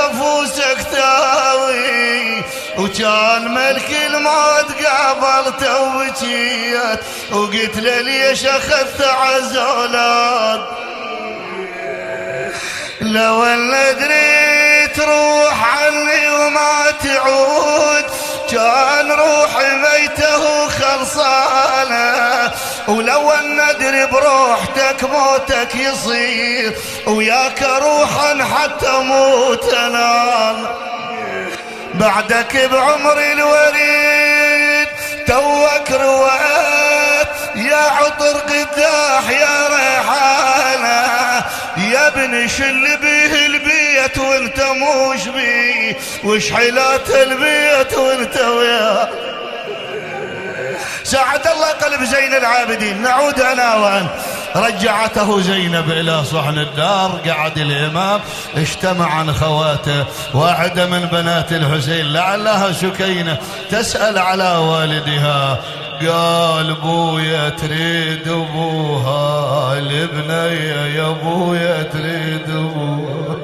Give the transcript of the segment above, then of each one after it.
كفوسك تاوي، وكان ملك الموت قابلته وبكيت وقلت له ليش اخذت عزولات. لو ان ادري تروح عني وما تعود كان روحي بيته خلصانه، ولو ان ادري بروحتك موتك يصير وياك روحا حتى موت انا. بعدك بعمري الوريد توك رويت يا عطر قداح يا ريحانه، يا ابني شل بيه البيت وانت موش بيه، وش حيلات البيت وانت وياه. ساعد الله قلب زين العابدين. نعود انا وان. رجعته زينب الى صحن الدار، قعد الامام اجتمع عن خواته، واحده من بنات الحسين لعلها سكينه تسال على والدها، قال بويا تريد ابوها، البنيه يا بويا تريد ابوها،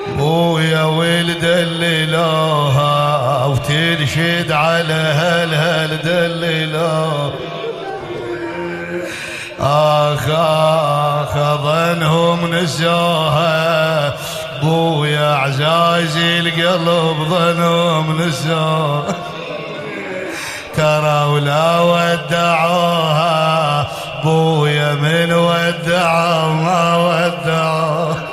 بويا ولد الليلوها وتنشد على هل دليلوها. ظنهم نسوها بويا عزازي القلب ظنهم نسوها، ترى ولا ودعوها بويا من ودعوا ما ودعوها.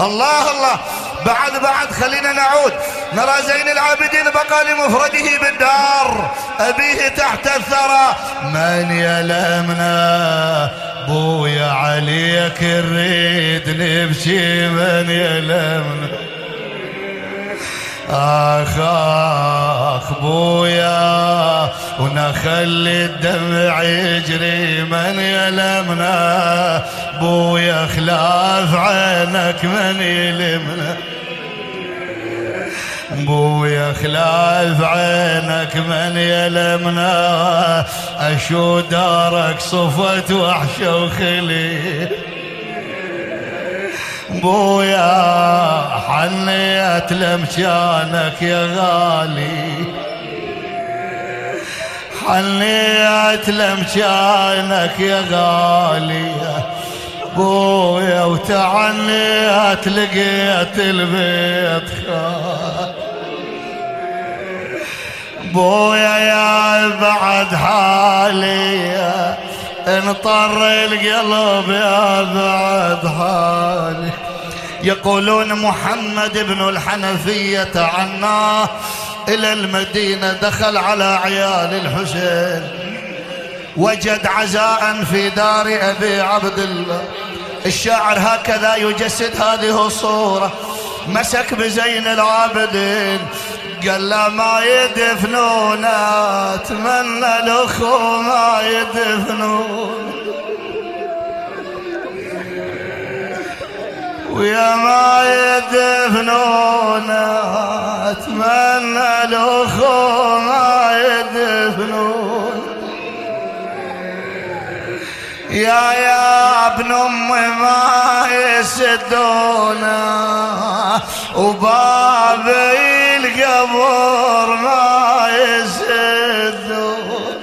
الله الله. بعد خلينا نعود نرى زين العابدين بقى لمفرده بالدار، أبيه تحت الثرى. من يلمنا بويا عليك نريد نبكي، من يلمنا آخ بويا ونخلي الدمع يجري، من يلمنا بويا خلاف عينك من يلمنا، بويا خلاف عينك من يلمنا، اشو دارك صفت وحشه وخلي، بويا حنيت لمكانك يا غالي، حنيت لمكانك يا غالي بويا، وتعنيت لقيت البيت خال، بويا يا بعد حالي انطر القلب يا بعد حالي. يقولون محمد بن الحنفية عناه إلى المدينة، دخل على عيال الحسين، وجد عزاء في دار أبي عبد الله. الشاعر هكذا يجسد هذه الصورة. مسك بزين العابدين قال له ما يدفنون، اتمنى الاخو ما يدفنون، ويا ما يدفنون اتمنى الاخو ما يدفنون، يا ابن امي ما يسدونا، وبابي القبر ما يسدون،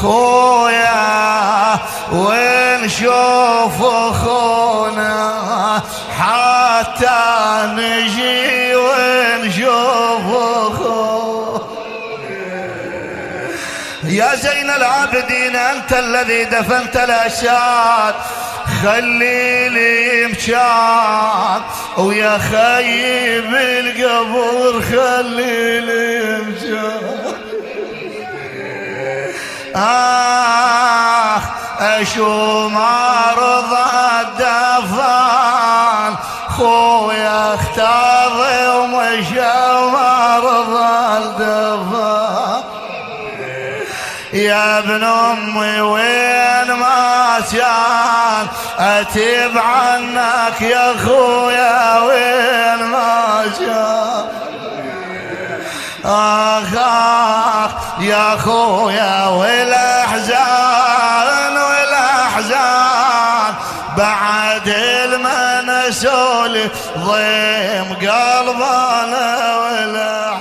خويا ونشوف اخونا حتى نجي ونشوف اخونا. يا زين العابدين أنت الذي دفنت الأشياء، خلي لي مكان، ويا خيب القبر خلي لي مكان. أشو ما رضى الدفان، خويا اختاري ومشى ما رضى الدفان. يا ابن امي وين ما كان اتيب عنك يا خويا، وين ما كان اخ يا خويا، والاحزان بعد المنسول ضيم قلبنا ولا